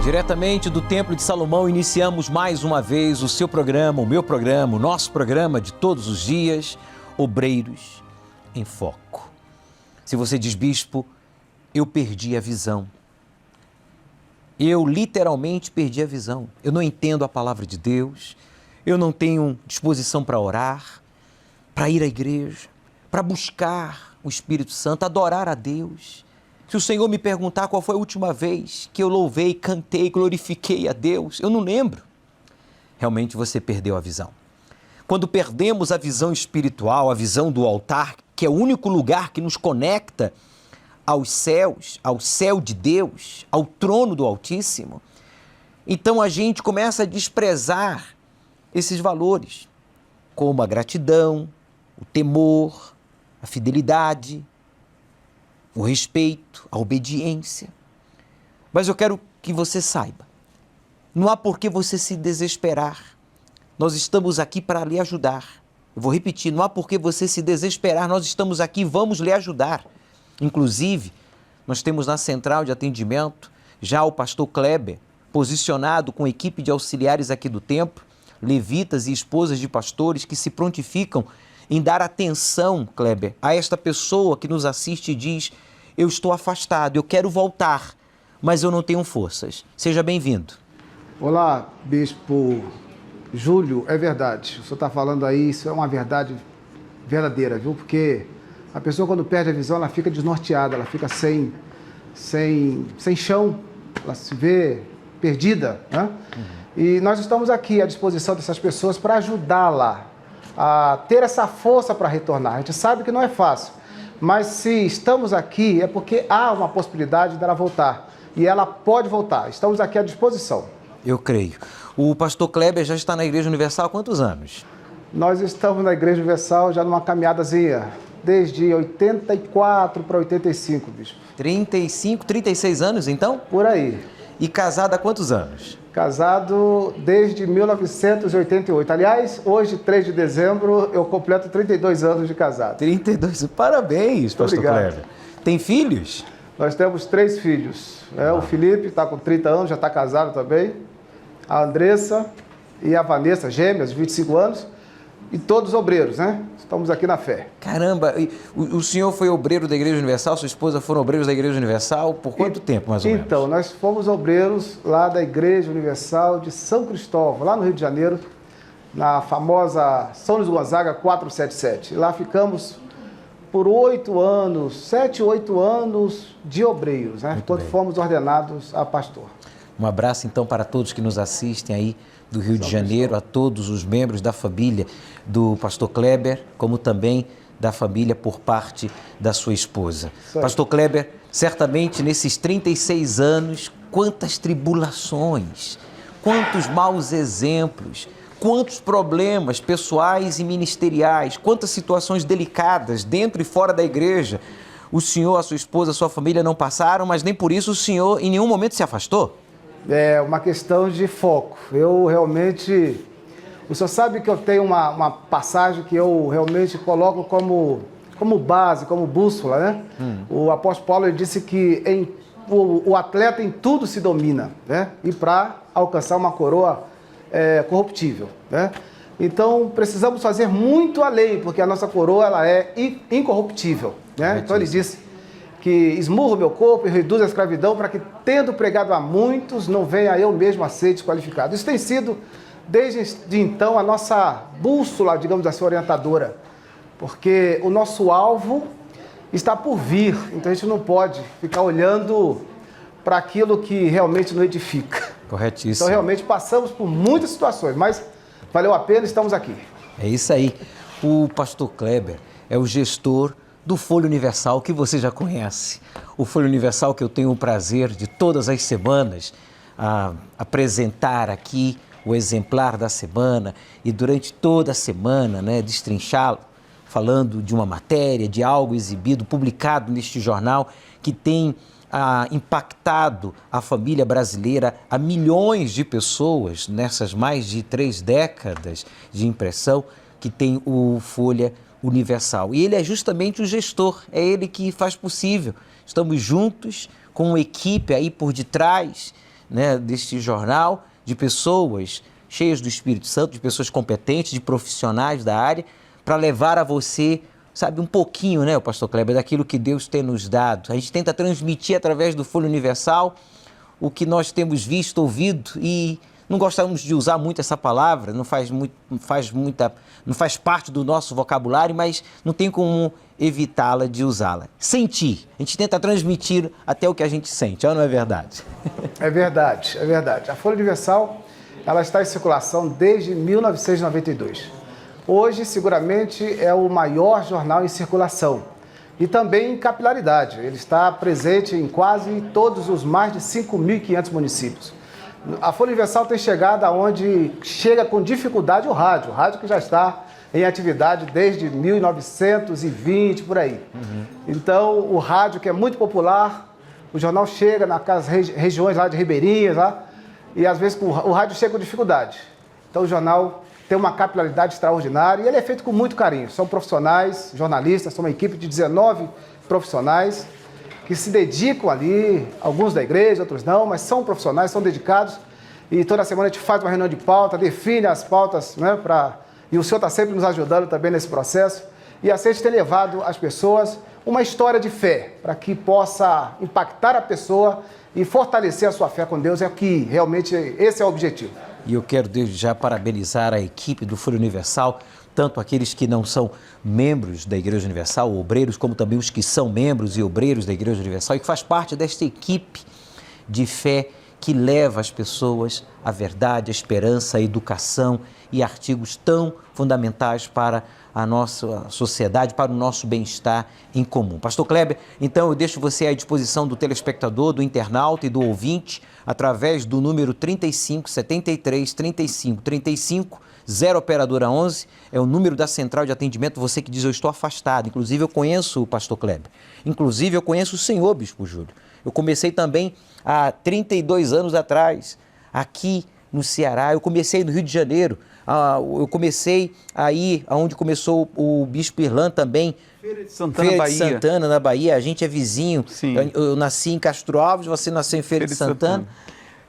Diretamente do Templo de Salomão, iniciamos mais uma vez o seu programa, o meu programa, o nosso programa de todos os dias, Obreiros em Foco. Se você diz, bispo, eu perdi a visão. Eu literalmente perdi a visão. Eu não entendo a palavra de Deus, eu não tenho disposição para orar, para ir à igreja, para buscar o Espírito Santo, adorar a Deus. Se o Senhor me perguntar qual foi a última vez que eu louvei, cantei, glorifiquei a Deus, eu não lembro. Realmente você perdeu a visão. Quando perdemos a visão espiritual, a visão do altar, que é o único lugar que nos conecta aos céus, ao céu de Deus, ao trono do Altíssimo, então a gente começa a desprezar esses valores, como a gratidão, o temor, a fidelidade, o respeito, a obediência. Mas eu quero que você saiba, não há por que você se desesperar. Nós estamos aqui para lhe ajudar. Eu vou repetir, não há por que você se desesperar, nós estamos aqui, vamos lhe ajudar. Inclusive, nós temos na central de atendimento já o pastor Kleber, posicionado com equipe de auxiliares aqui do templo, levitas e esposas de pastores que se prontificam em dar atenção, Kleber, a esta pessoa que nos assiste e diz: eu estou afastado, eu quero voltar, mas eu não tenho forças. Seja bem-vindo. Olá, bispo Júlio, é verdade. O senhor está falando aí, isso é uma verdade verdadeira, viu? Porque a pessoa, quando perde a visão, ela fica desnorteada, ela fica sem chão, ela se vê perdida, né? E nós estamos aqui à disposição dessas pessoas para ajudá-la a ter essa força para retornar. A gente sabe que não é fácil, mas se estamos aqui é porque há uma possibilidade dela voltar. E ela pode voltar. Estamos aqui à disposição. Eu creio. O pastor Kleber já está na Igreja Universal há quantos anos? Nós estamos na Igreja Universal já numa caminhadazinha, desde 84 para 85, bispo. 35, 36 anos, então? Por aí. E casado há quantos anos? Casado desde 1988. Aliás, hoje, 3 de dezembro, eu completo 32 anos de casado. 32, parabéns, pastor Kleber. Tem filhos? Nós temos 3 filhos. O Felipe está com 30 anos, já está casado também. A Andressa e a Vanessa, gêmeas, 25 anos. E todos obreiros, né? Estamos aqui na fé. Caramba, o senhor foi obreiro da Igreja Universal, sua esposa foram obreiros da Igreja Universal por quanto tempo, mais ou menos? Então, nós fomos obreiros lá da Igreja Universal de São Cristóvão, lá no Rio de Janeiro, na famosa São Luís Gonzaga 477. E lá ficamos por 8 anos, 7, 8 anos de obreiros, né? Quando fomos ordenados a pastor. Um abraço, então, para todos que nos assistem aí do Rio de Janeiro, a todos os membros da família do pastor Kleber, como também da família por parte da sua esposa. Pastor Kleber, certamente nesses 36 anos, quantas tribulações, quantos maus exemplos, quantos problemas pessoais e ministeriais, quantas situações delicadas dentro e fora da igreja, o senhor, a sua esposa, a sua família não passaram, mas nem por isso o senhor em nenhum momento se afastou? É uma questão de foco. Eu realmente... O senhor sabe que eu tenho uma passagem que eu realmente coloco como base, como bússola, né? O apóstolo Paulo ele disse que o atleta em tudo se domina, né? E para alcançar uma coroa corruptível, né? Então, precisamos fazer muito além, porque a nossa coroa ela é incorruptível, né? Então, ele disse que esmurro meu corpo e reduzo a escravidão para que, tendo pregado a muitos, não venha eu mesmo a ser desqualificado. Isso tem sido, desde então, a nossa bússola, digamos assim, orientadora, porque o nosso alvo está por vir, então a gente não pode ficar olhando para aquilo que realmente não edifica. Corretíssimo. Então, realmente, passamos por muitas situações, mas valeu a pena, estamos aqui. É isso aí. O pastor Kleber é o gestor do Folha Universal, que você já conhece. O Folha Universal que eu tenho o prazer de todas as semanas apresentar aqui o exemplar da semana e durante toda a semana, né, destrinchá-lo, falando de uma matéria, de algo exibido, publicado neste jornal que tem impactado a família brasileira, a milhões de pessoas nessas mais de 3 décadas de impressão que tem o Folha Universal. E ele é justamente o gestor, é ele que faz possível. Estamos juntos com uma equipe aí por detrás né, deste jornal, de pessoas cheias do Espírito Santo, de pessoas competentes, de profissionais da área, para levar a você, sabe, um pouquinho, né, o pastor Kleber, daquilo que Deus tem nos dado. A gente tenta transmitir através do Folha Universal o que nós temos visto, ouvido, e não gostamos de usar muito essa palavra, não faz parte do nosso vocabulário, mas não tem como evitá-la de usá-la. Sentir. A gente tenta transmitir até o que a gente sente, ou não é verdade? É verdade, é verdade. A Folha Universal, ela está em circulação desde 1992. Hoje, seguramente, é o maior jornal em circulação e também em capilaridade. Ele está presente em quase todos os mais de 5.500 municípios. A Folha Universal tem chegado aonde chega com dificuldade o rádio que já está em atividade desde 1920, por aí. Então, o rádio, que é muito popular, o jornal chega naquelas regiões lá de Ribeirinhas, lá, e às vezes o rádio chega com dificuldade. Então, o jornal tem uma capilaridade extraordinária e ele é feito com muito carinho. São profissionais, jornalistas, são uma equipe de 19 profissionais que se dedicam ali, alguns da igreja, outros não, mas são profissionais, são dedicados. E toda semana a gente faz uma reunião de pauta, define as pautas, né, e o senhor está sempre nos ajudando também nesse processo. E assim a gente tem levado às pessoas uma história de fé, para que possa impactar a pessoa e fortalecer a sua fé com Deus, é que realmente esse é o objetivo. E eu quero desde já parabenizar a equipe do Folha Universal, tanto aqueles que não são membros da Igreja Universal, obreiros, como também os que são membros e obreiros da Igreja Universal e que faz parte desta equipe de fé que leva as pessoas à verdade, à esperança, à educação e artigos tão fundamentais para a nossa sociedade, para o nosso bem-estar em comum. Pastor Kleber, então eu deixo você à disposição do telespectador, do internauta e do ouvinte, através do número 35 73 35 35, 0 operadora 11, é o número da central de atendimento, você que diz eu estou afastado. Inclusive eu conheço o pastor Kleber, inclusive eu conheço o senhor, Bispo Júlio. Eu comecei também há 32 anos atrás, aqui no Ceará, eu comecei no Rio de Janeiro, eu comecei aí onde começou o Bispo Irlan também, Feira de Santana, Feira de Santana, na Bahia, a gente é vizinho. Sim. Eu nasci em Castro Alves, você nasceu em Feira de Santana.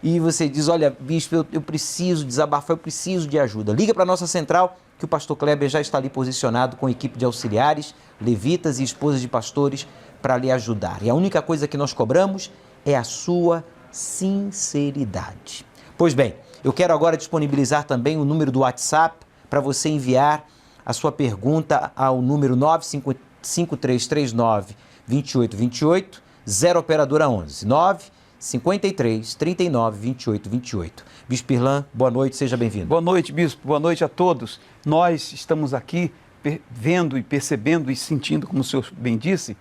E você diz, olha, bispo, eu preciso desabafar, eu preciso de ajuda. Liga para a nossa central, que o pastor Kleber já está ali posicionado com equipe de auxiliares, levitas e esposas de pastores para lhe ajudar. E a única coisa que nós cobramos é a sua sinceridade. Pois bem, eu quero agora disponibilizar também o número do WhatsApp para você enviar a sua pergunta ao número 95339 2828, 0 operadora 11, 953 39 28 28. Bispo Irlan, boa noite, seja bem-vindo. Boa noite, bispo, boa noite a todos. Nós estamos aqui vendo e percebendo e sentindo, como o senhor bem disse,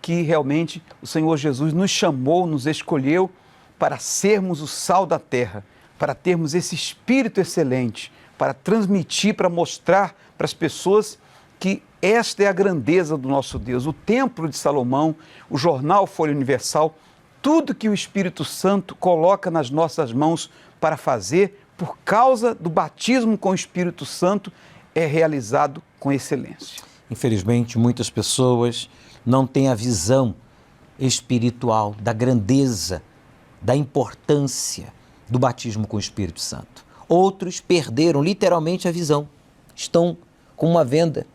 que realmente o Senhor Jesus nos chamou, nos escolheu para sermos o sal da terra, para termos esse espírito excelente, para transmitir, para mostrar para as pessoas que esta é a grandeza do nosso Deus. O Templo de Salomão, o jornal Folha Universal, tudo que o Espírito Santo coloca nas nossas mãos para fazer, por causa do batismo com o Espírito Santo, é realizado com excelência. Infelizmente, muitas pessoas não têm a visão espiritual da grandeza, da importância do batismo com o Espírito Santo. Outros perderam literalmente a visão, estão com uma venda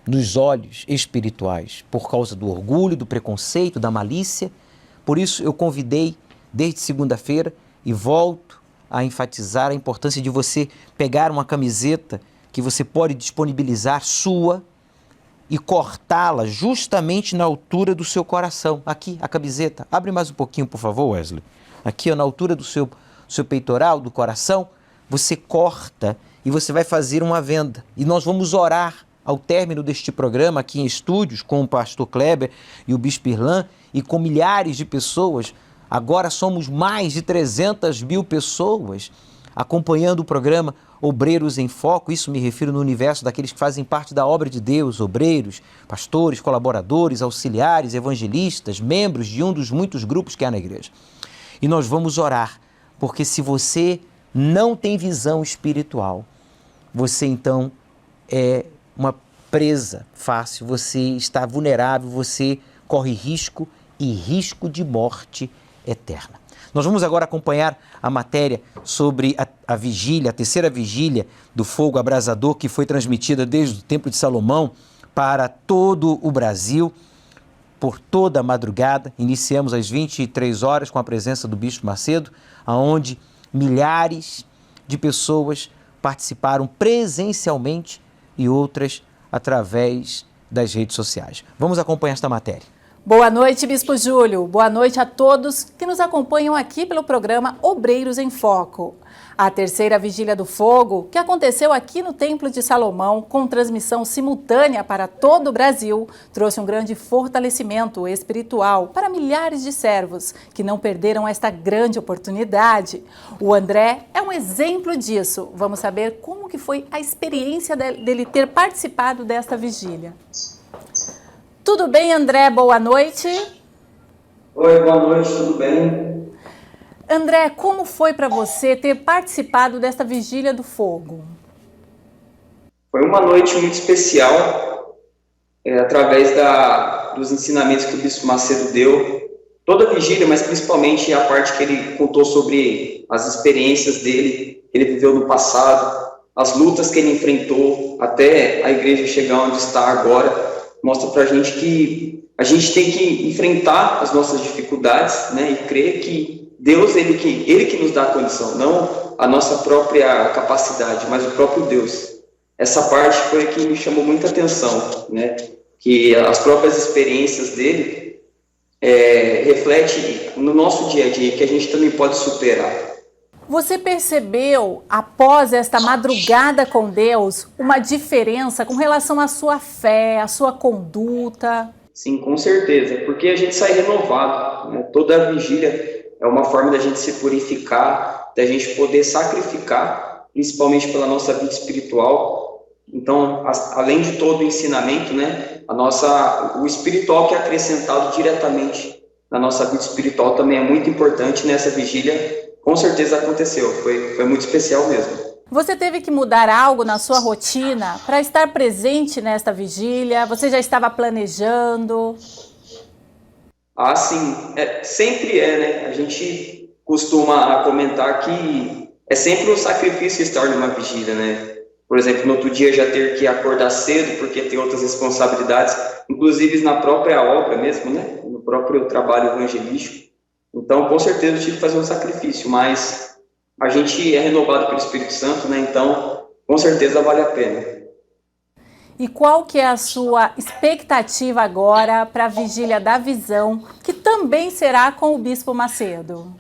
nos olhos espirituais por causa do orgulho, do preconceito, da malícia. Por isso eu convidei desde segunda-feira e volto a enfatizar a importância de você pegar uma camiseta que você pode disponibilizar sua e cortá-la justamente na altura do seu coração. Aqui, a camiseta. Abre mais um pouquinho, por favor, Wesley. Aqui, ó, na altura do seu peitoral, do coração, você corta e você vai fazer uma venda. E nós vamos orar ao término deste programa aqui em estúdios com o pastor Kleber e o Bispo Irlan e com milhares de pessoas. Agora somos mais de 300 mil pessoas acompanhando o programa Obreiros em Foco. Isso me refiro no universo daqueles que fazem parte da obra de Deus, obreiros, pastores, colaboradores, auxiliares, evangelistas, membros de um dos muitos grupos que há na igreja. E nós vamos orar, porque se você não tem visão espiritual, você então é uma presa fácil, você está vulnerável, você corre risco e risco de morte eterna. Nós vamos agora acompanhar a matéria sobre a vigília, a terceira vigília do fogo abrasador, que foi transmitida desde o Templo de Salomão para todo o Brasil, por toda a madrugada. Iniciamos às 23 horas com a presença do Bispo Macedo, onde milhares de pessoas participaram presencialmente e outras através das redes sociais. Vamos acompanhar esta matéria. Boa noite, Bispo Júlio. Boa noite a todos que nos acompanham aqui pelo programa Obreiros em Foco. A terceira Vigília do Fogo, que aconteceu aqui no Templo de Salomão, com transmissão simultânea para todo o Brasil, trouxe um grande fortalecimento espiritual para milhares de servos que não perderam esta grande oportunidade. O André é um exemplo disso. Vamos saber como que foi a experiência dele ter participado desta vigília. Tudo bem, André? Boa noite. Oi, boa noite, tudo bem? André, como foi para você ter participado desta Vigília do Fogo? Foi uma noite muito especial, através dos ensinamentos que o Bispo Macedo deu. Toda a vigília, mas principalmente a parte que ele contou sobre as experiências dele, que ele viveu no passado, as lutas que ele enfrentou até a igreja chegar onde está agora. Mostra pra gente que a gente tem que enfrentar as nossas dificuldades, né, e crer que Deus, ele que nos dá a condição, não a nossa própria capacidade, mas o próprio Deus. Essa parte foi a que me chamou muita atenção, né, que as próprias experiências dele refletem no nosso dia a dia, que a gente também pode superar. Você percebeu, após esta madrugada com Deus, uma diferença com relação à sua fé, à sua conduta? Sim, com certeza, porque a gente sai renovado, né? Toda a vigília é uma forma da gente se purificar, da gente poder sacrificar, principalmente pela nossa vida espiritual. Então, além de todo o ensinamento, né, o espiritual que é acrescentado diretamente na nossa vida espiritual também é muito importante nessa vigília. Com certeza aconteceu, foi muito especial mesmo. Você teve que mudar algo na sua rotina para estar presente nesta vigília? Você já estava planejando? Ah, sim, sempre né? A gente costuma comentar que é sempre um sacrifício estar numa vigília, né? Por exemplo, no outro dia já ter que acordar cedo porque tem outras responsabilidades, inclusive na própria obra mesmo, né? No próprio trabalho evangelístico. Então, com certeza, eu tive que fazer um sacrifício, mas a gente é renovado pelo Espírito Santo, né? Então, com certeza, vale a pena. E qual que é a sua expectativa agora para a Vigília da Visão, que também será com o Bispo Macedo?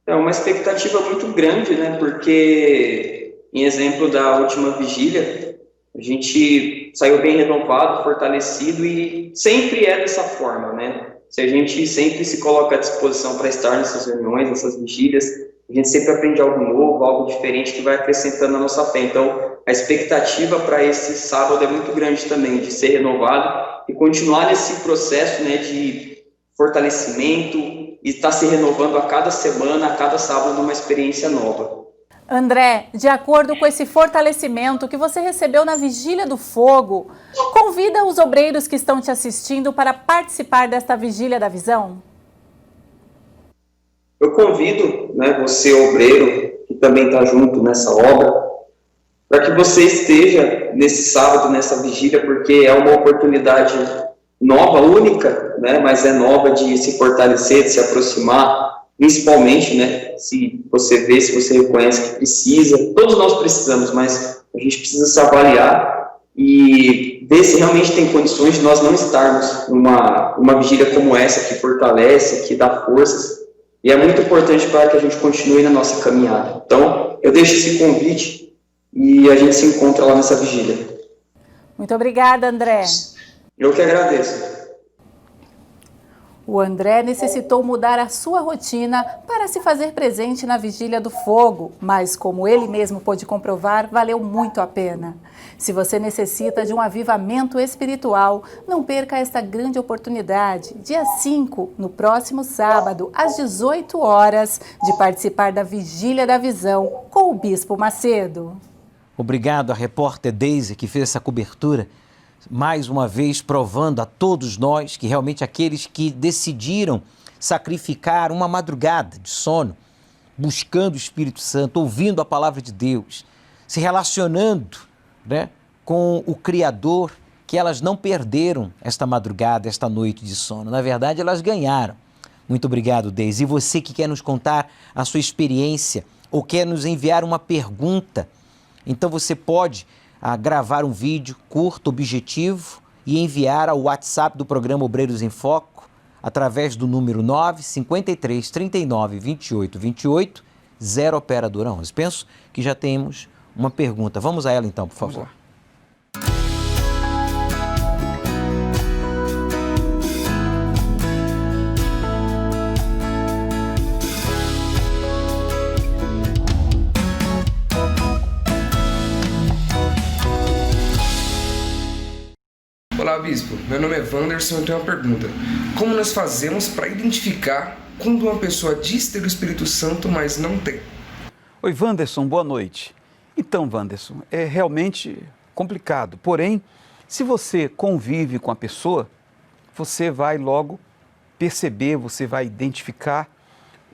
É uma expectativa muito grande, né? Porque, em exemplo da última vigília, a gente saiu bem renovado, fortalecido e sempre é dessa forma, né? Se a gente sempre se coloca à disposição para estar nessas reuniões, nessas vigílias, a gente sempre aprende algo novo, algo diferente que vai acrescentando a nossa fé. Então, a expectativa para esse sábado é muito grande também, de ser renovado e continuar nesse processo, né, de fortalecimento e estar se renovando a cada semana, a cada sábado, numa experiência nova. André, de acordo com esse fortalecimento que você recebeu na Vigília do Fogo, convida os obreiros que estão te assistindo para participar desta Vigília da Visão? Eu convido, né, você, obreiro, que também está junto nessa obra, para que você esteja nesse sábado, nessa vigília, porque é uma oportunidade nova, única, né, mas é nova de se fortalecer, de se aproximar, principalmente, né, se você vê, se você reconhece que precisa, todos nós precisamos, mas a gente precisa se avaliar e ver se realmente tem condições de nós não estarmos numa vigília como essa, que fortalece, que dá forças, e é muito importante para que a gente continue na nossa caminhada. Então, eu deixo esse convite e a gente se encontra lá nessa vigília. Muito obrigada, André. Eu que agradeço. O André necessitou mudar a sua rotina para se fazer presente na Vigília do Fogo, mas como ele mesmo pôde comprovar, valeu muito a pena. Se você necessita de um avivamento espiritual, não perca esta grande oportunidade, dia 5, no próximo sábado, às 18 horas, de participar da Vigília da Visão com o Bispo Macedo. Obrigado à repórter Deise, que fez essa cobertura, mais uma vez provando a todos nós que realmente aqueles que decidiram sacrificar uma madrugada de sono, buscando o Espírito Santo, ouvindo a palavra de Deus, se relacionando, né, com o Criador, que elas não perderam esta madrugada, esta noite de sono. Na verdade, elas ganharam. Muito obrigado, Deise. E você que quer nos contar a sua experiência ou quer nos enviar uma pergunta, então você pode gravar um vídeo curto, objetivo e enviar ao WhatsApp do programa Obreiros em Foco através do número 953 39 28 28, 0 operadora 11. Penso que já temos uma pergunta. Vamos a ela então, por favor. Olá, Bispo. Meu nome é Wanderson e eu tenho uma pergunta. Como nós fazemos para identificar quando uma pessoa diz ter o Espírito Santo, mas não tem? Oi, Wanderson, boa noite. Então, Wanderson, é realmente complicado. Porém, se você convive com a pessoa, você vai logo perceber, você vai identificar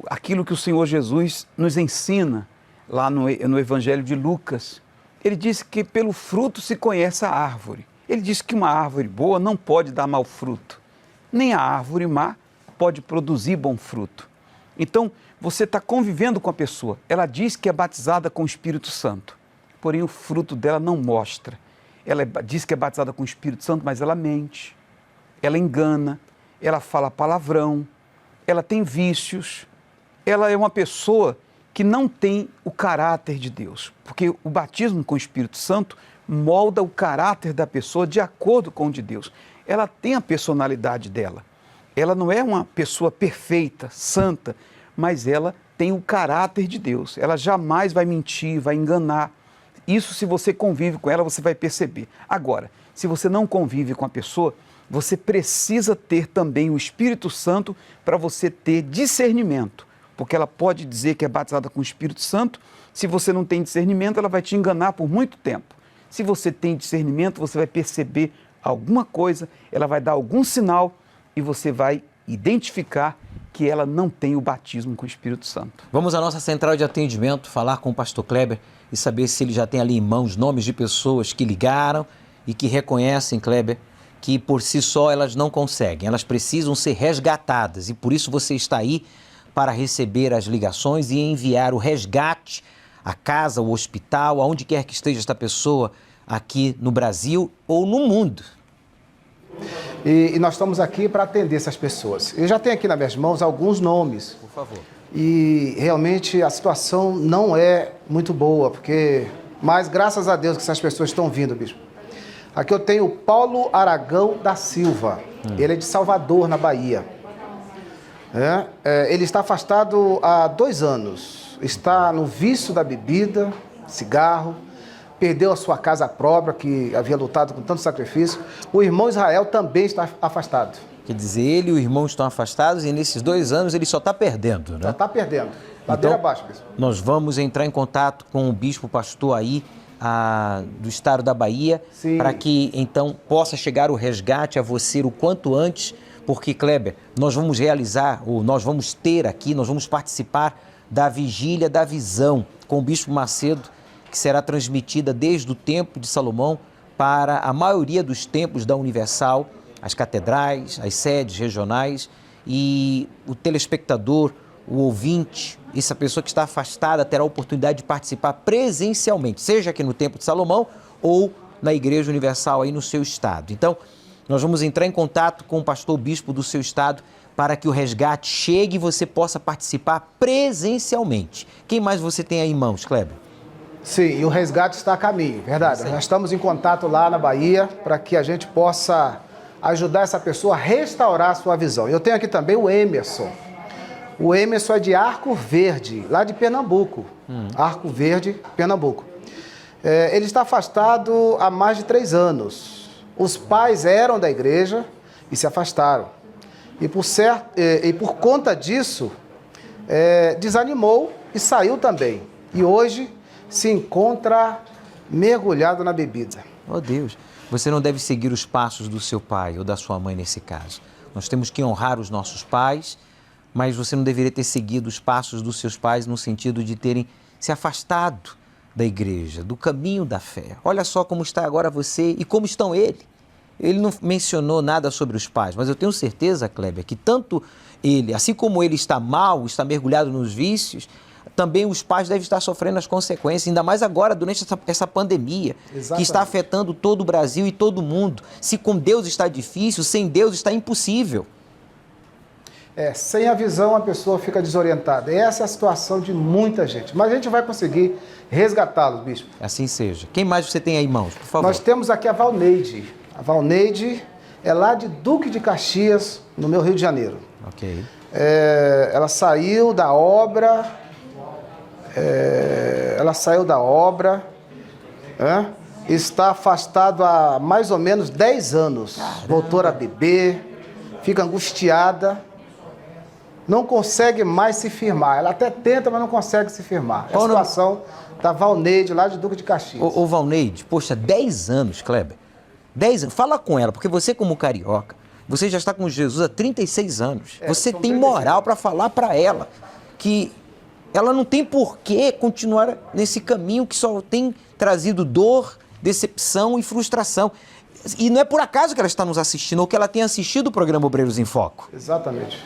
aquilo que o Senhor Jesus nos ensina lá no Evangelho de Lucas. Ele disse que pelo fruto se conhece a árvore. Ele disse que uma árvore boa não pode dar mau fruto, nem a árvore má pode produzir bom fruto. Então, você está convivendo com a pessoa, ela diz que é batizada com o Espírito Santo, porém o fruto dela não mostra. Ela diz que é batizada com o Espírito Santo, mas ela mente, ela engana, ela fala palavrão, ela tem vícios, ela é uma pessoa que não tem o caráter de Deus, porque o batismo com o Espírito Santo molda o caráter da pessoa de acordo com o de Deus. Ela tem a personalidade dela. Ela não é uma pessoa perfeita, santa, mas ela tem o caráter de Deus. Ela jamais vai mentir, vai enganar. Isso, se você convive com ela, você vai perceber. Agora, se você não convive com a pessoa, você precisa ter também o Espírito Santo para você ter discernimento. Porque ela pode dizer que é batizada com o Espírito Santo, se você não tem discernimento, ela vai te enganar por muito tempo. Se você tem discernimento, você vai perceber alguma coisa, ela vai dar algum sinal e você vai identificar que ela não tem o batismo com o Espírito Santo. Vamos à nossa central de atendimento, falar com o pastor Kleber e saber se ele já tem ali em mãos nomes de pessoas que ligaram e que reconhecem, Kleber, que por si só elas não conseguem, elas precisam ser resgatadas e por isso você está aí para receber as ligações e enviar o resgate a casa, o hospital, aonde quer que esteja esta pessoa aqui no Brasil ou no mundo. E nós estamos aqui para atender essas pessoas. Eu já tenho aqui nas minhas mãos alguns nomes. Por favor. E realmente a situação não é muito boa, mas graças a Deus que essas pessoas estão vindo, bispo. Aqui eu tenho o Paulo Aragão da Silva. Ele é de Salvador, na Bahia. Ele está afastado há 2 anos. Está no vício da bebida, cigarro, perdeu a sua casa própria, que havia lutado com tanto sacrifício. O irmão Israel também está afastado. Quer dizer, ele e o irmão estão afastados e nesses 2 anos ele só está perdendo, né? Só está perdendo. Ladeira abaixo, bispo. Nós vamos entrar em contato com o bispo pastor aí do estado da Bahia, para que então possa chegar o resgate a você o quanto antes, porque, Kleber, nós vamos realizar, ou nós vamos ter aqui, nós vamos participar da Vigília da Visão com o Bispo Macedo, que será transmitida desde o Templo de Salomão para a maioria dos templos da Universal, as catedrais, as sedes regionais, e o telespectador, o ouvinte, essa pessoa que está afastada terá a oportunidade de participar presencialmente, seja aqui no Templo de Salomão ou na Igreja Universal aí no seu estado. Então, nós vamos entrar em contato com o pastor bispo do seu estado para que o resgate chegue e você possa participar presencialmente. Quem mais você tem aí em mãos, Kleber? Sim, e o resgate está a caminho, verdade. Nós estamos em contato lá na Bahia para que a gente possa ajudar essa pessoa a restaurar a sua visão. Eu tenho aqui também o Emerson. O Emerson é de Arco Verde, lá de Pernambuco. Arco Verde, Pernambuco. Ele está afastado há mais de 3 anos. Os pais eram da igreja e se afastaram. E por conta disso, desanimou e saiu também. E hoje se encontra mergulhado na bebida. Oh Deus, você não deve seguir os passos do seu pai ou da sua mãe nesse caso. Nós temos que honrar os nossos pais, mas você não deveria ter seguido os passos dos seus pais no sentido de terem se afastado da igreja, do caminho da fé. Olha só como está agora você e como estão ele. Ele não mencionou nada sobre os pais, mas eu tenho certeza, Kleber, que tanto ele, assim como ele está mal, está mergulhado nos vícios, também os pais devem estar sofrendo as consequências, ainda mais agora, durante essa pandemia, que está afetando todo o Brasil e todo o mundo. Se com Deus está difícil, sem Deus está impossível. Sem a visão a pessoa fica desorientada. Essa é a situação de muita gente. Mas a gente vai conseguir resgatá-los, bispo. Assim seja. Quem mais você tem aí, irmãos, por favor? Nós temos aqui a Valneide. A Valneide é lá de Duque de Caxias, no meu Rio de Janeiro. Ok. Ela saiu da obra... está afastado há mais ou menos 10 anos. Caramba. Voltou a beber, fica angustiada, não consegue mais se firmar. Ela até tenta, mas não consegue se firmar. É a situação da Valneide, lá de Duque de Caxias. Ô Valneide, poxa, 10 anos, Kleber. 10 anos. Fala com ela, porque você como carioca, você já está com Jesus há 36 anos. Você tem moral para falar para ela que ela não tem por que continuar nesse caminho que só tem trazido dor, decepção e frustração. E não é por acaso que ela está nos assistindo ou que ela tem assistido o programa Obreiros em Foco. Exatamente.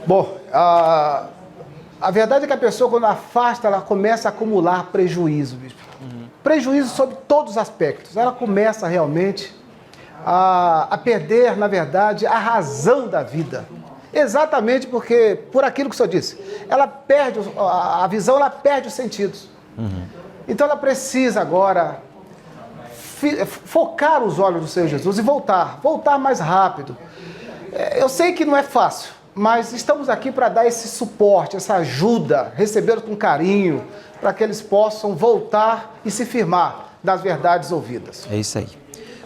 Bom, a verdade é que a pessoa, quando afasta, ela começa a acumular prejuízo, bispo. Prejuízo sobre todos os aspectos. Ela começa realmente a perder, na verdade, a razão da vida. Exatamente porque, por aquilo que o senhor disse, ela perde a visão, ela perde os sentidos. Então ela precisa agora focar os olhos do Senhor Jesus e voltar mais rápido. Eu sei que não é fácil, mas estamos aqui para dar esse suporte, essa ajuda, recebê-los com carinho, para que eles possam voltar e se firmar nas verdades ouvidas. É isso aí.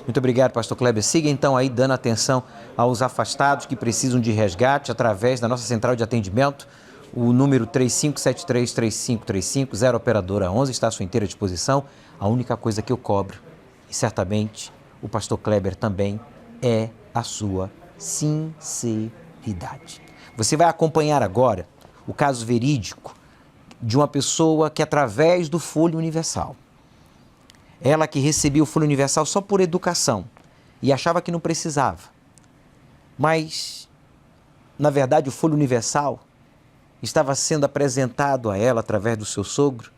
Muito obrigado, pastor Kleber. Siga então aí dando atenção aos afastados que precisam de resgate através da nossa central de atendimento. O número 3573-3535, 0 operadora 11, está à sua inteira disposição. A única coisa que eu cobro, e certamente o pastor Kleber também, é a sua sinceridade. Você vai acompanhar agora o caso verídico de uma pessoa que, através do Folha Universal, ela que recebia o Folha Universal só por educação e achava que não precisava. Mas, na verdade, o Folha Universal estava sendo apresentado a ela através do seu sogro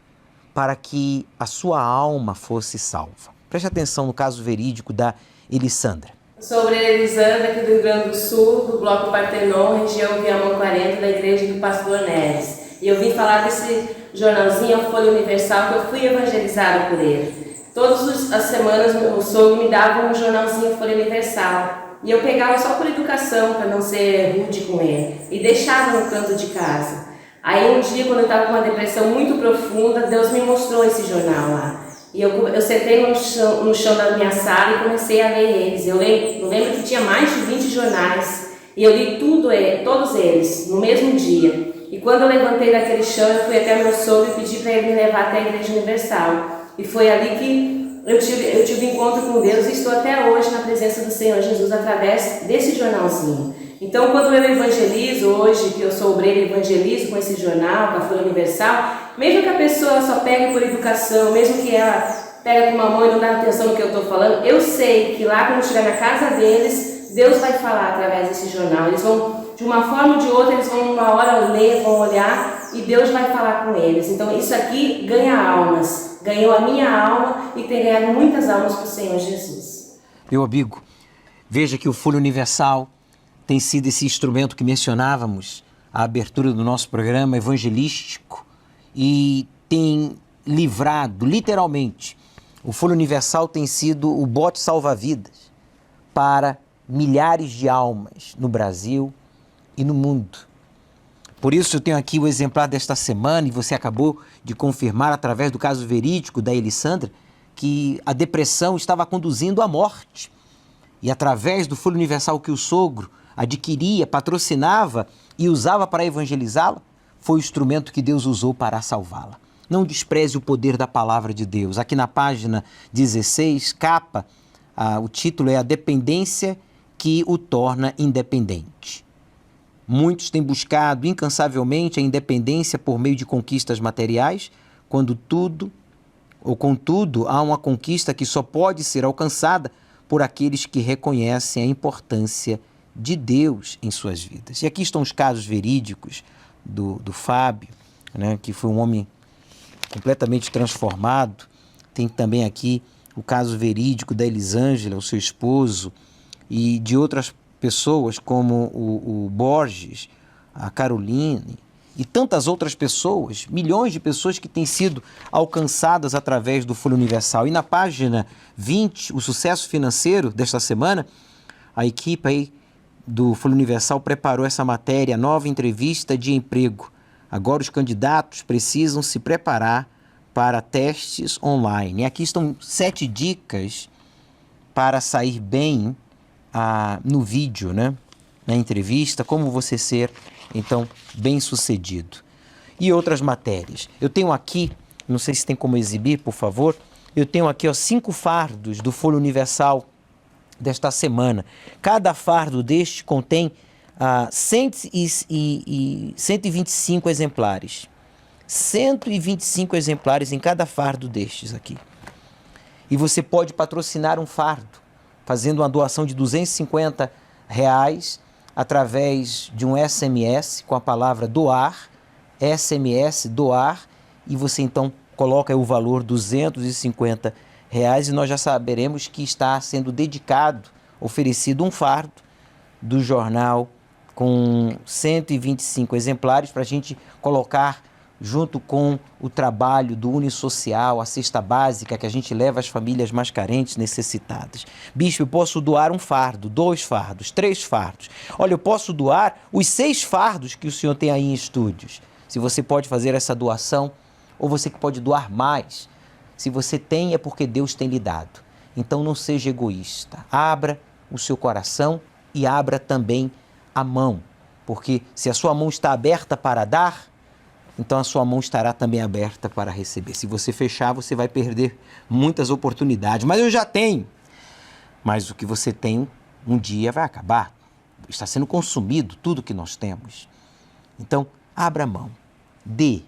para que a sua alma fosse salva. Preste atenção no caso verídico da Elisandra. Sou obreira Elisandra, aqui do Rio Grande do Sul, do Bloco Partenon, região Viamão 40, da Igreja do Pastor Neves. E eu vim falar desse jornalzinho, a Folha Universal, que eu fui evangelizada por ele. Todas as semanas o sogro me dava um jornalzinho Folha Universal. E eu pegava só por educação, para não ser rude com ele. E deixava no canto de casa. Aí um dia, quando eu estava com uma depressão muito profunda, Deus me mostrou esse jornal lá. E eu sentei no chão da minha sala e comecei a ler eles. Eu lembro que tinha mais de 20 jornais. E eu li todos eles, no mesmo dia. E quando eu levantei daquele chão, eu fui até meu sogro e pedi para ele me levar até a Igreja Universal. E foi ali que eu tive encontro com Deus e estou até hoje na presença do Senhor Jesus através desse jornalzinho. Então, quando eu evangelizo hoje, que eu sou obreira e evangelizo com esse jornal, com a Folha Universal, mesmo que a pessoa só pegue por educação, mesmo que ela pegue com uma mão e não dá atenção no que eu estou falando, eu sei que lá quando estiver na casa deles, Deus vai falar através desse jornal. Eles vão, de uma forma ou de outra, eles vão uma hora ler, vão olhar e Deus vai falar com eles. Então, isso aqui ganha almas. Ganhou a minha alma e tem ganhado muitas almas para o Senhor Jesus. Meu amigo, veja que o Folha Universal tem sido esse instrumento que mencionávamos, a abertura do nosso programa evangelístico, e tem livrado, literalmente, o Folha Universal tem sido o bote salva-vidas para milhares de almas no Brasil e no mundo. Por isso eu tenho aqui o exemplar desta semana, e você acabou de confirmar através do caso verídico da Elisandra que a depressão estava conduzindo à morte. E através do Folha Universal que o sogro adquiria, patrocinava e usava para evangelizá-la, foi o instrumento que Deus usou para salvá-la. Não despreze o poder da palavra de Deus. Aqui na página 16, capa, o título é A Dependência que o torna independente. Muitos têm buscado incansavelmente a independência por meio de conquistas materiais, contudo, há uma conquista que só pode ser alcançada por aqueles que reconhecem a importância de Deus em suas vidas. E aqui estão os casos verídicos do Fábio, né, que foi um homem completamente transformado. Tem também aqui o caso verídico da Elisângela, o seu esposo, e de outras pessoas como o Borges, a Caroline e tantas outras pessoas, milhões de pessoas que têm sido alcançadas através do Folha Universal. E na página 20, o sucesso financeiro desta semana, a equipe aí do Folha Universal preparou essa matéria, nova entrevista de emprego. Agora os candidatos precisam se preparar para testes online. E aqui estão 7 dicas para sair bem no vídeo, né? Na entrevista, como você ser, então, bem-sucedido. E outras matérias. Eu tenho aqui, não sei se tem como exibir, por favor, eu tenho aqui 5 fardos do Folha Universal desta semana. Cada fardo deste contém 125 exemplares. 125 exemplares em cada fardo destes aqui. E você pode patrocinar um fardo, fazendo uma doação de R$250 através de um SMS com a palavra doar, SMS doar, e você então coloca aí o valor R$250 e nós já saberemos que está sendo dedicado, oferecido um fardo do jornal com 125 exemplares para a gente colocar junto com o trabalho do Unisocial, a cesta básica que a gente leva às famílias mais carentes, necessitadas. Bispo, eu posso doar um fardo, 2 fardos, 3 fardos. Olha, eu posso doar os 6 fardos que o senhor tem aí em estúdios. Se você pode fazer essa doação, ou você que pode doar mais. Se você tem, é porque Deus tem lhe dado. Então não seja egoísta. Abra o seu coração e abra também a mão. Porque se a sua mão está aberta para dar, então a sua mão estará também aberta para receber. Se você fechar, você vai perder muitas oportunidades. Mas eu já tenho. Mas o que você tem, um dia vai acabar. Está sendo consumido tudo que nós temos. Então, abra a mão. Dê.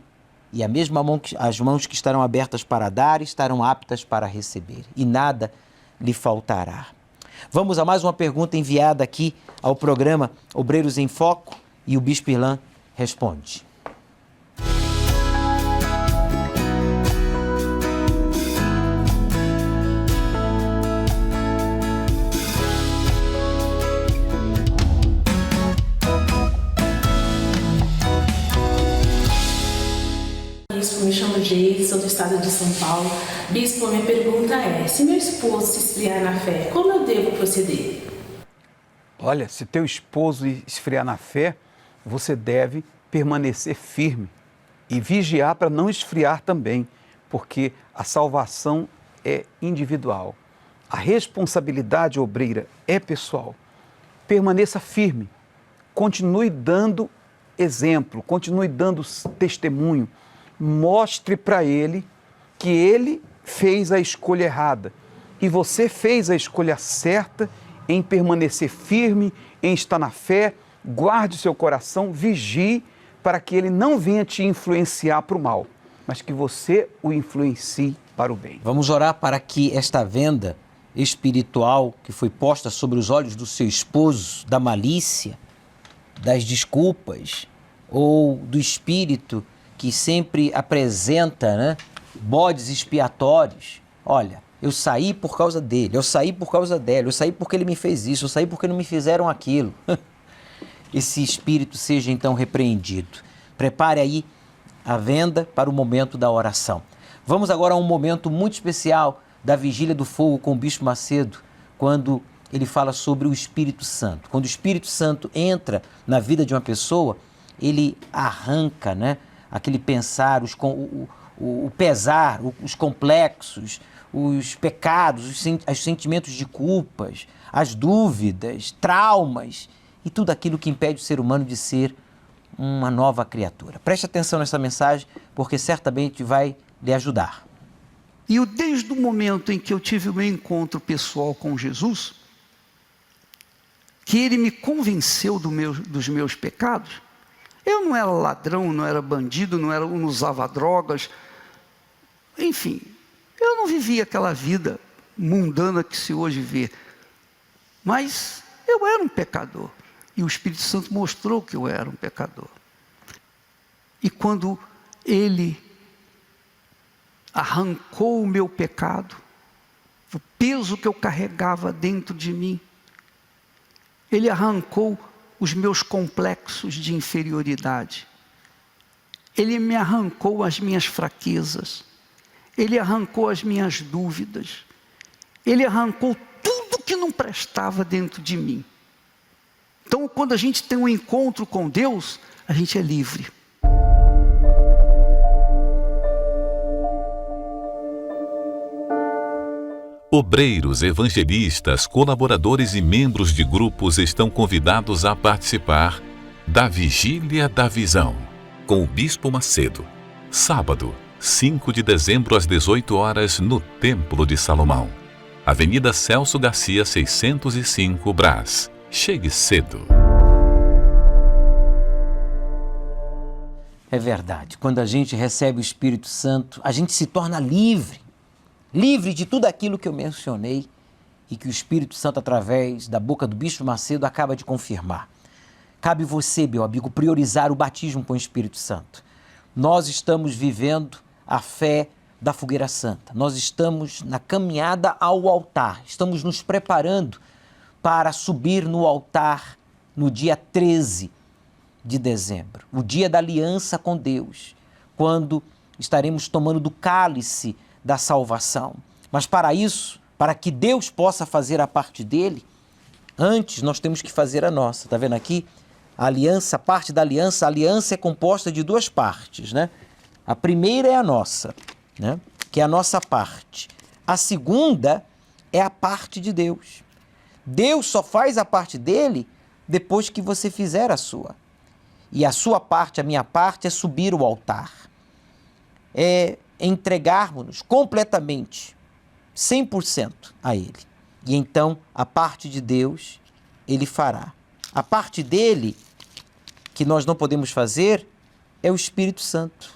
E a mesma mão, as mãos que estarão abertas para dar, estarão aptas para receber. E nada lhe faltará. Vamos a mais uma pergunta enviada aqui ao programa Obreiros em Foco. E o Bispo Irlan responde. Bispo, me chamo Geise, sou do estado de São Paulo. Bispo, minha pergunta é, se meu esposo se esfriar na fé, como eu devo proceder? Olha, se teu esposo esfriar na fé, você deve permanecer firme e vigiar para não esfriar também, porque a salvação é individual. A responsabilidade obreira é pessoal. Permaneça firme, continue dando exemplo, continue dando testemunho. Mostre para ele que ele fez a escolha errada e você fez a escolha certa em permanecer firme, em estar na fé. Guarde o seu coração, vigie para que ele não venha te influenciar para o mal, mas que você o influencie para o bem. Vamos orar para que esta venda espiritual que foi posta sobre os olhos do seu esposo, da malícia, das desculpas ou do espírito que sempre apresenta, né, bodes expiatórios. Olha, eu saí por causa dele, eu saí por causa dela, eu saí porque ele me fez isso, eu saí porque não me fizeram aquilo. Esse espírito seja então repreendido. Prepare aí a venda para o momento da oração. Vamos agora a um momento muito especial da Vigília do Fogo com o Bispo Macedo, quando ele fala sobre o Espírito Santo. Quando o Espírito Santo entra na vida de uma pessoa, ele arranca, né, aquele pensar, o pesar, os complexos, os pecados, os sentimentos de culpas, as dúvidas, traumas e tudo aquilo que impede o ser humano de ser uma nova criatura. Preste atenção nessa mensagem, porque certamente vai lhe ajudar. E eu, desde o momento em que eu tive o meu encontro pessoal com Jesus, que ele me convenceu dos meus pecados. Eu não era ladrão, não era bandido, não usava drogas, enfim, eu não vivia aquela vida mundana que se hoje vê, mas eu era um pecador, e o Espírito Santo mostrou que eu era um pecador. E quando ele arrancou o meu pecado, o peso que eu carregava dentro de mim, ele arrancou os meus complexos de inferioridade, ele me arrancou as minhas fraquezas, ele arrancou as minhas dúvidas, ele arrancou tudo que não prestava dentro de mim. Então, quando a gente tem um encontro com Deus, a gente é livre. Obreiros, evangelistas, colaboradores e membros de grupos estão convidados a participar da Vigília da Visão, com o Bispo Macedo, sábado, 5 de dezembro às 18 horas, no Templo de Salomão, Avenida Celso Garcia, 605, Brás. Chegue cedo. É verdade, quando a gente recebe o Espírito Santo, a gente se torna livre de tudo aquilo que eu mencionei e que o Espírito Santo, através da boca do Bispo Macedo, acaba de confirmar. Cabe você, meu amigo, priorizar o batismo com o Espírito Santo. Nós estamos vivendo a fé da fogueira santa. Nós estamos na caminhada ao altar, estamos nos preparando para subir no altar no dia 13 de dezembro, o dia da aliança com Deus, quando estaremos tomando do cálice da salvação. Mas para isso, para que Deus possa fazer a parte dele, antes nós temos que fazer a nossa. Está vendo aqui? A aliança, a parte da aliança, a aliança é composta de duas partes, né? A primeira é a nossa, né? Que é a nossa parte. A segunda é a parte de Deus. Deus só faz a parte dele depois que você fizer a sua. E a sua parte, a minha parte, é subir o altar. É entregarmos-nos completamente, 100% a Ele. E então, a parte de Deus, Ele fará. A parte dele, que nós não podemos fazer, é o Espírito Santo.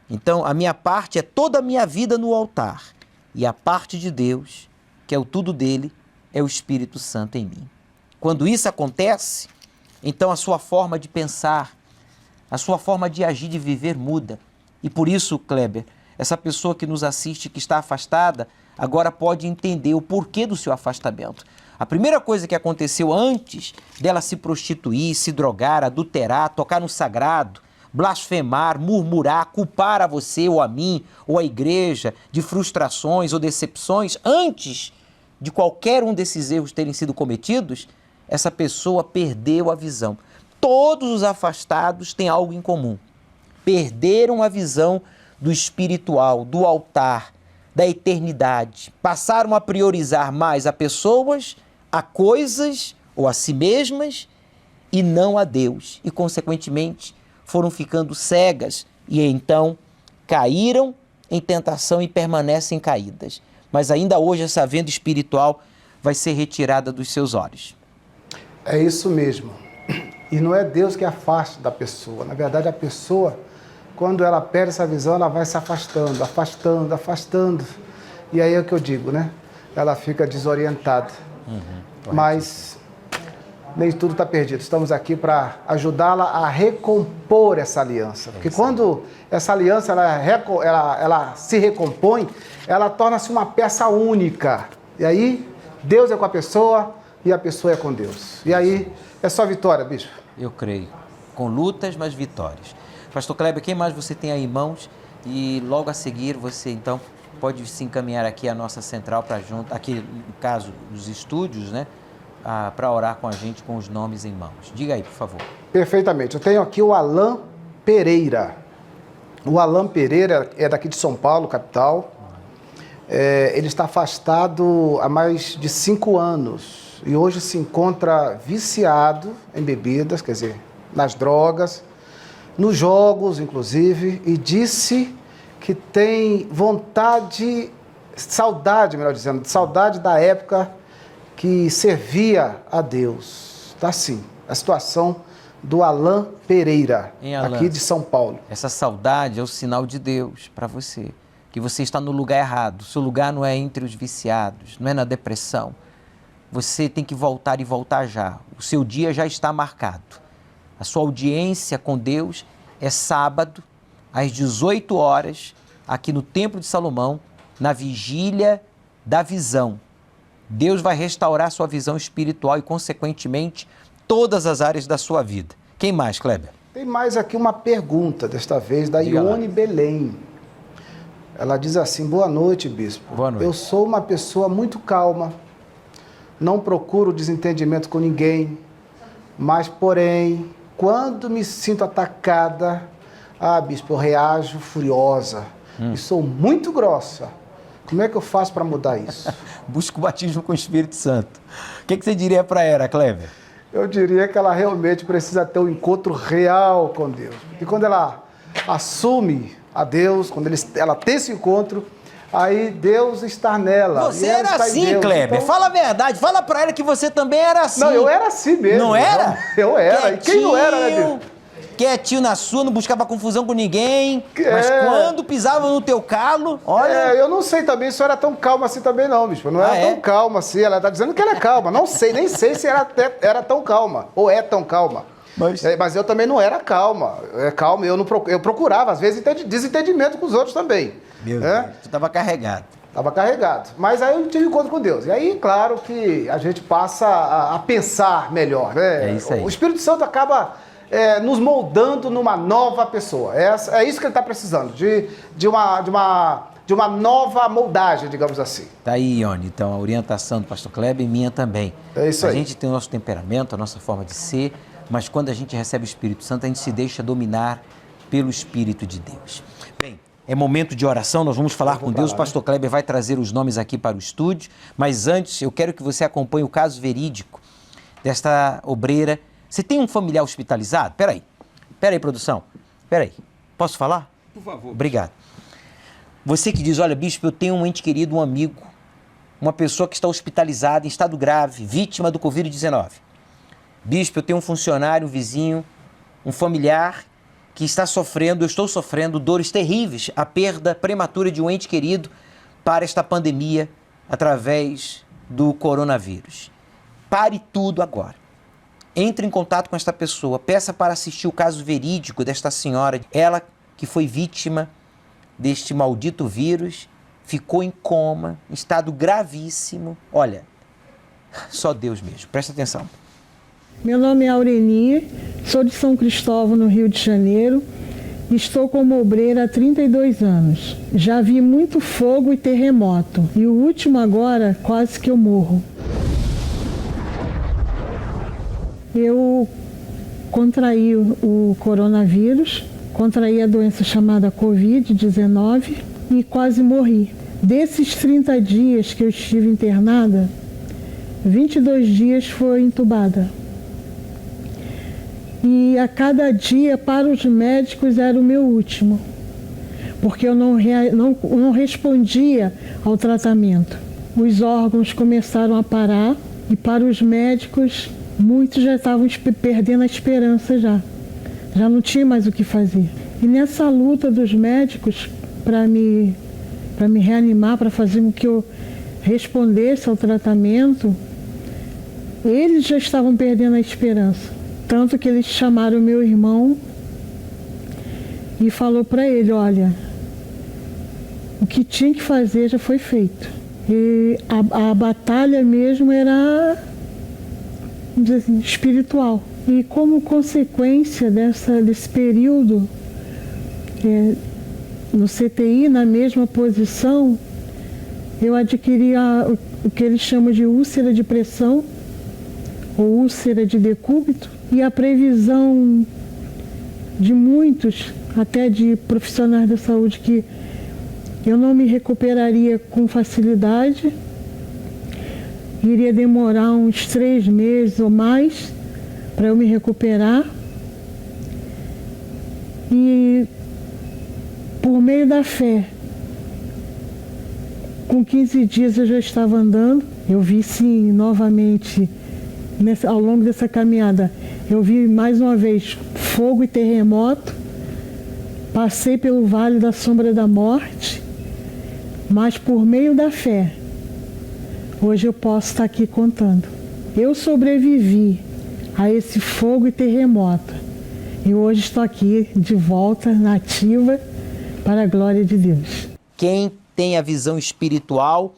Então, a minha parte é toda a minha vida no altar. E a parte de Deus, que é o tudo dele, é o Espírito Santo em mim. Quando isso acontece, então a sua forma de pensar, a sua forma de agir, de viver muda. E por isso, Kleber, essa pessoa que nos assiste, que está afastada, agora pode entender o porquê do seu afastamento. A primeira coisa que aconteceu antes dela se prostituir, se drogar, adulterar, tocar no sagrado, blasfemar, murmurar, culpar a você ou a mim ou a igreja de frustrações ou decepções, antes de qualquer um desses erros terem sido cometidos, essa pessoa perdeu a visão. Todos os afastados têm algo em comum. Perderam a visão do espiritual, do altar, da eternidade. Passaram a priorizar mais a pessoas, a coisas ou a si mesmas e não a Deus. E, consequentemente, foram ficando cegas e então caíram em tentação e permanecem caídas. Mas ainda hoje essa venda espiritual vai ser retirada dos seus olhos. É isso mesmo. E não é Deus que afasta da pessoa. Na verdade, a pessoa, quando ela perde essa visão, ela vai se afastando, afastando, afastando. E aí é o que eu digo, né? Ela fica desorientada. Mas nem tudo está perdido. Estamos aqui para ajudá-la a recompor essa aliança. Porque quando essa aliança ela se recompõe, ela torna-se uma peça única. E aí, Deus é com a pessoa e a pessoa é com Deus. E aí, é só vitória, bispo? Eu creio. Com lutas, mas vitórias. Pastor Kleber, quem mais você tem aí em mãos? E logo a seguir você, então, pode se encaminhar aqui à nossa central para junto, aqui no caso dos estúdios, né? Para orar com a gente com os nomes em mãos. Diga aí, por favor. Perfeitamente. Eu tenho aqui o Alan Pereira. O Alan Pereira é daqui de São Paulo, capital. Ele está afastado há mais de 5 anos e hoje se encontra viciado em bebidas, quer dizer, nas drogas, nos jogos, inclusive, e disse que tem saudade da época que servia a Deus. tá sim. A situação do Alain Pereira, Alain, aqui de São Paulo. Essa saudade é o sinal de Deus para você, que você está no lugar errado. O seu lugar não é entre os viciados, não é na depressão. Você tem que voltar e voltar já. O seu dia já está marcado. A sua audiência com Deus é sábado, às 18 horas, aqui no Templo de Salomão, na Vigília da Visão. Deus vai restaurar sua visão espiritual e, consequentemente, todas as áreas da sua vida. Quem mais, Kleber? Tem mais aqui uma pergunta, desta vez, da Diga Ione lá. Belém. Ela diz assim: boa noite, bispo. Boa noite. Eu sou uma pessoa muito calma, não procuro desentendimento com ninguém, mas, porém, quando me sinto atacada, bispo, eu reajo furiosa e sou muito grossa. Como é que eu faço para mudar isso? Busca o batismo com o Espírito Santo. O que você diria para ela, Kleber? Eu diria que ela realmente precisa ter um encontro real com Deus. E quando ela assume a Deus, quando ela tem esse encontro, aí Deus está nela. Você e ela era está em assim, Deus. Kleber. Então... Fala a verdade. Fala pra ela que você também era assim. Não, eu era assim mesmo. Não era? Eu era. E quem não era, né, Deus? Quietinho na sua, não buscava confusão com ninguém. Mas quando pisava no teu calo, olha... eu não sei também se eu era tão calma assim também não, bicho. Não era tão calma assim. Ela tá dizendo que ela é calma. Não sei, nem sei se era tão calma. Ou é tão calma. Mas eu também não era calma. Calma, eu procurava, às vezes, desentendimento com os outros também. Meu Deus, tu estava carregado. Estava carregado. Mas aí eu tive encontro com Deus. E aí, claro que a gente passa a pensar melhor, né? É isso aí. O Espírito Santo acaba nos moldando numa nova pessoa. É isso que ele está precisando, de uma nova moldagem, digamos assim. Tá aí, Ione. Então, a orientação do pastor Kleber e minha também. É isso aí. A gente tem o nosso temperamento, a nossa forma de ser, mas quando a gente recebe o Espírito Santo, a gente se deixa dominar pelo Espírito de Deus. Bem, é momento de oração, nós vamos falar com Deus. O pastor Kleber vai trazer os nomes aqui para o estúdio, mas antes eu quero que você acompanhe o caso verídico desta obreira. Você tem um familiar hospitalizado? Peraí, produção. Peraí, posso falar? Por favor. Obrigado. Você que diz, olha, bispo, eu tenho um ente querido, um amigo, uma pessoa que está hospitalizada em estado grave, vítima do Covid-19. Bispo, eu tenho um funcionário, um vizinho, um familiar que está sofrendo, eu estou sofrendo dores terríveis, a perda prematura de um ente querido para esta pandemia através do coronavírus. Pare tudo agora. Entre em contato com esta pessoa, peça para assistir o caso verídico desta senhora, ela que foi vítima deste maldito vírus, ficou em coma, em estado gravíssimo. Olha, só Deus mesmo, presta atenção. Meu nome é Aureli, sou de São Cristóvão, no Rio de Janeiro. Estou como obreira há 32 anos. Já vi muito fogo e terremoto. E o último agora, quase que eu morro. Eu contraí o coronavírus, contraí a doença chamada Covid-19 e quase morri. Desses 30 dias que eu estive internada, 22 dias foi entubada. E a cada dia, para os médicos, era o meu último, porque eu não respondia ao tratamento. Os órgãos começaram a parar e, para os médicos, muitos já estavam perdendo a esperança já não tinha mais o que fazer. E nessa luta dos médicos para me reanimar, para fazer com que eu respondesse ao tratamento, eles já estavam perdendo a esperança. Tanto que eles chamaram o meu irmão e falou para ele, olha, o que tinha que fazer já foi feito. E a batalha mesmo era, vamos dizer assim, espiritual. E como consequência desse período no CTI, na mesma posição, eu adquiri o que eles chamam de úlcera de pressão, ou úlcera de decúbito, e a previsão de muitos, até de profissionais da saúde, que eu não me recuperaria com facilidade, iria demorar uns 3 meses ou mais para eu me recuperar. E por meio da fé, com 15 dias eu já estava andando. Eu vi sim novamente ao longo dessa caminhada, eu vi mais uma vez fogo e terremoto, passei pelo vale da sombra da morte, mas por meio da fé, hoje eu posso estar aqui contando. Eu sobrevivi a esse fogo e terremoto e hoje estou aqui de volta, nativa, para a glória de Deus. Quem tem a visão espiritual,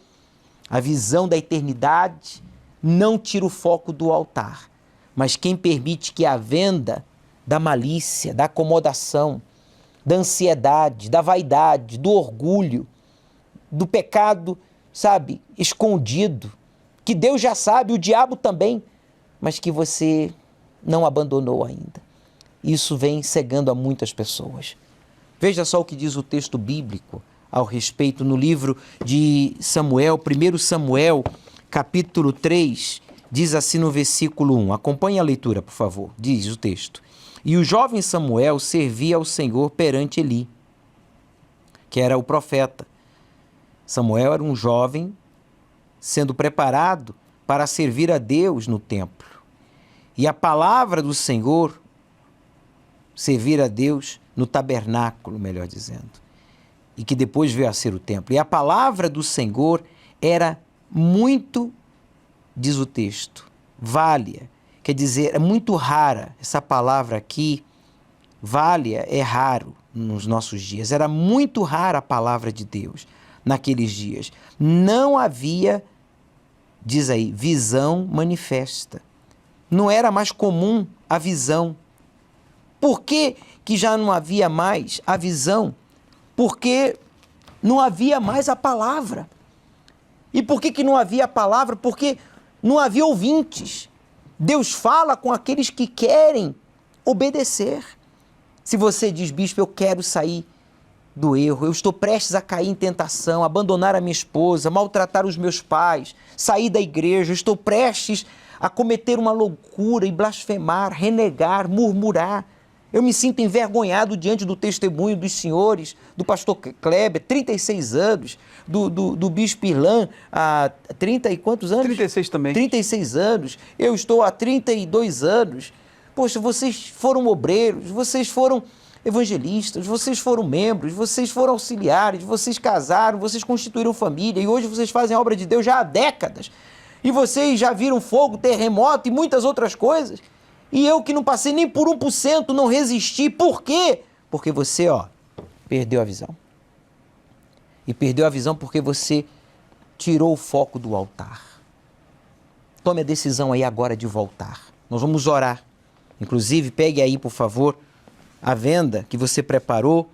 a visão da eternidade, não tira o foco do altar. Mas quem permite que a venda da malícia, da acomodação, da ansiedade, da vaidade, do orgulho, do pecado, sabe, escondido, que Deus já sabe, o diabo também, mas que você não abandonou ainda. Isso vem cegando a muitas pessoas. Veja só o que diz o texto bíblico ao respeito no livro de Samuel, 1 Samuel, capítulo 3, diz assim no versículo 1. Acompanhe a leitura, por favor. Diz o texto. E o jovem Samuel servia ao Senhor perante Eli, que era o profeta. Samuel era um jovem sendo preparado para servir a Deus no templo. E a palavra do Senhor, servir a Deus no tabernáculo, melhor dizendo, e que depois veio a ser o templo. E a palavra do Senhor era muito, diz o texto, vália, quer dizer, é muito rara. Essa palavra aqui, vália, é raro nos nossos dias. Era muito rara a palavra de Deus naqueles dias. Não havia, diz aí, visão manifesta. Não era mais comum a visão. Por que que já não havia mais a visão? Porque não havia mais a palavra. E por que que não havia a palavra? Porque não havia ouvintes. Deus fala com aqueles que querem obedecer. Se você diz, bispo, eu quero sair do erro, eu estou prestes a cair em tentação, abandonar a minha esposa, maltratar os meus pais, sair da igreja, eu estou prestes a cometer uma loucura e blasfemar, renegar, murmurar. Eu me sinto envergonhado diante do testemunho dos senhores, do pastor Kleber, 36 anos, do bispo Irlan, há 30 e quantos anos? 36 também. 36 anos. Eu estou há 32 anos. Poxa, vocês foram obreiros, vocês foram evangelistas, vocês foram membros, vocês foram auxiliares, vocês casaram, vocês constituíram família e hoje vocês fazem a obra de Deus já há décadas. E vocês já viram fogo, terremoto e muitas outras coisas. E eu que não passei nem por 1%, não resisti. Por quê? Porque você, perdeu a visão. E perdeu a visão porque você tirou o foco do altar. Tome a decisão aí agora de voltar. Nós vamos orar. Inclusive, pegue aí, por favor, a venda que você preparou.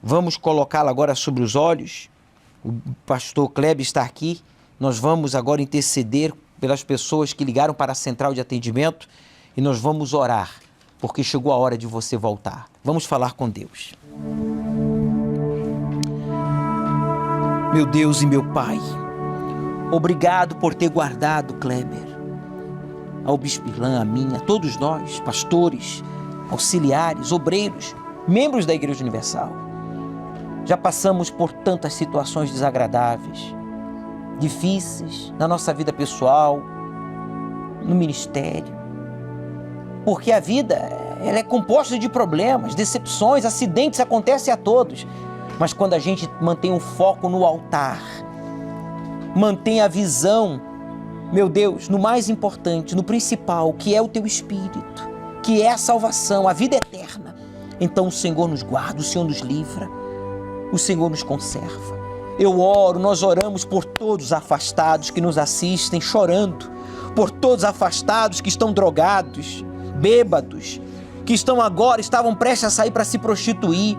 Vamos colocá-la agora sobre os olhos. O pastor Kleber está aqui. Nós vamos agora interceder pelas pessoas que ligaram para a central de atendimento. E nós vamos orar, porque chegou a hora de você voltar. Vamos falar com Deus. Meu Deus e meu Pai, obrigado por ter guardado Kleber, ao bispo Irlan, a mim, a todos nós, pastores, auxiliares, obreiros, membros da Igreja Universal. Já passamos por tantas situações desagradáveis, difíceis, na nossa vida pessoal, no ministério. Porque a vida, ela é composta de problemas, decepções, acidentes acontecem a todos. Mas quando a gente mantém o foco no altar, mantém a visão, meu Deus, no mais importante, no principal, que é o teu Espírito, que é a salvação, a vida eterna, então o Senhor nos guarda, o Senhor nos livra, o Senhor nos conserva. Eu oro, nós oramos por todos afastados que nos assistem, chorando, por todos afastados que estão drogados, bêbados, que estavam prestes a sair para se prostituir,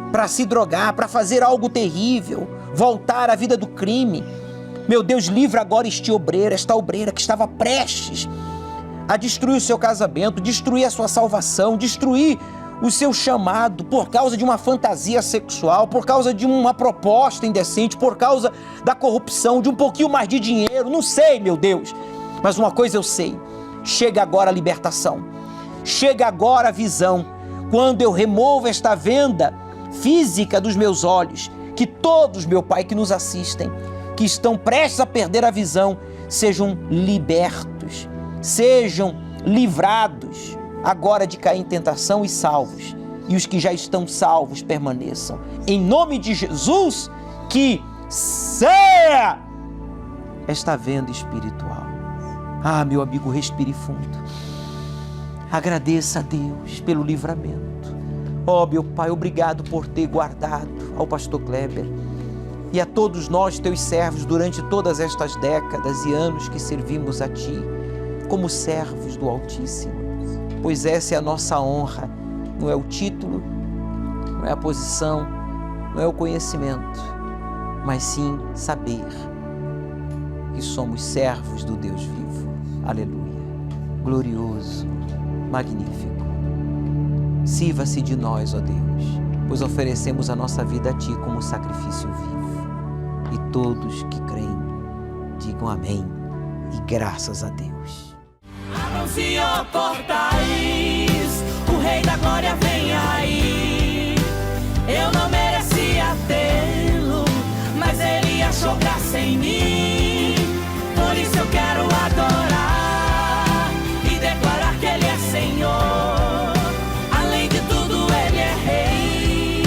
para se drogar, para fazer algo terrível, voltar à vida do crime. Meu Deus, livra agora esta obreira que estava prestes a destruir o seu casamento, destruir a sua salvação, destruir o seu chamado por causa de uma fantasia sexual, por causa de uma proposta indecente, por causa da corrupção, de um pouquinho mais de dinheiro, não sei, meu Deus. Mas uma coisa eu sei, chega agora a libertação, chega agora a visão. Quando eu removo esta venda física dos meus olhos, que todos, meu Pai, que nos assistem, que estão prestes a perder a visão, sejam libertos, sejam livrados agora de cair em tentação e salvos. E os que já estão salvos permaneçam. Em nome de Jesus, que saia esta venda espiritual. Ah, meu amigo, respire fundo. Agradeça a Deus pelo livramento. Oh, meu Pai, obrigado por ter guardado ao pastor Kleber e a todos nós, teus servos, durante todas estas décadas e anos que servimos a Ti, como servos do Altíssimo. Pois essa é a nossa honra. Não é o título, não é a posição, não é o conhecimento, mas sim saber que somos servos do Deus vivo. Aleluia. Glorioso, magnífico. Sirva-se de nós, ó Deus, pois oferecemos a nossa vida a Ti como sacrifício vivo. E todos que creem, digam amém e graças a Deus. Anuncie, ó portais, o Rei da Glória vem aí. Eu não merecia tê-lo, mas Ele achou graça em mim. Por isso eu quero adorar e declarar que Ele é Senhor. Além de tudo, Ele é Rei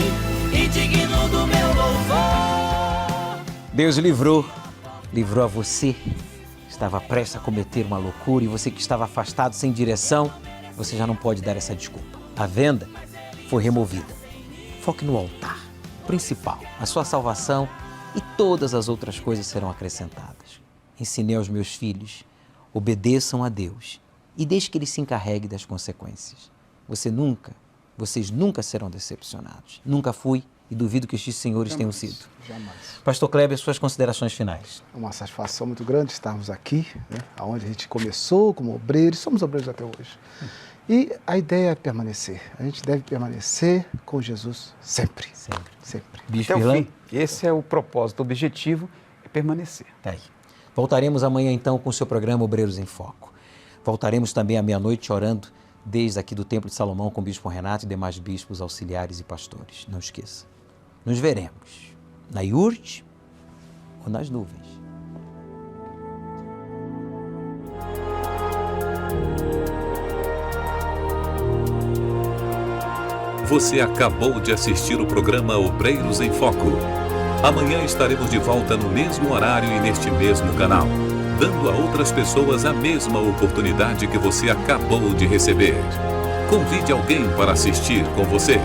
e digno do meu louvor. Deus livrou a você. Estava prestes a cometer uma loucura e você que estava afastado, sem direção, você já não pode dar essa desculpa. A venda foi removida. Foque no altar principal, a sua salvação, e todas as outras coisas serão acrescentadas. Ensinei aos meus filhos, obedeçam a Deus e deixe que Ele se encarregue das consequências. Vocês nunca serão decepcionados. Nunca fui e duvido que estes senhores tenham sido. Jamais. Pastor Kleber, suas considerações finais. É uma satisfação muito grande estarmos aqui, né, onde a gente começou como obreiros, somos obreiros até hoje. E a ideia é permanecer. A gente deve permanecer com Jesus sempre. Sempre. Sempre. Bispo Até o Irlan? fim. Esse é o propósito, o objetivo é permanecer. Tá aí. Voltaremos amanhã então com o seu programa Obreiros em Foco. Voltaremos também à meia-noite orando desde aqui do Templo de Salomão com o Bispo Renato e demais bispos, auxiliares e pastores. Não esqueça. Nos veremos na iurte ou nas nuvens. Você acabou de assistir o programa Obreiros em Foco. Amanhã estaremos de volta no mesmo horário e neste mesmo canal, dando a outras pessoas a mesma oportunidade que você acabou de receber. Convide alguém para assistir com você.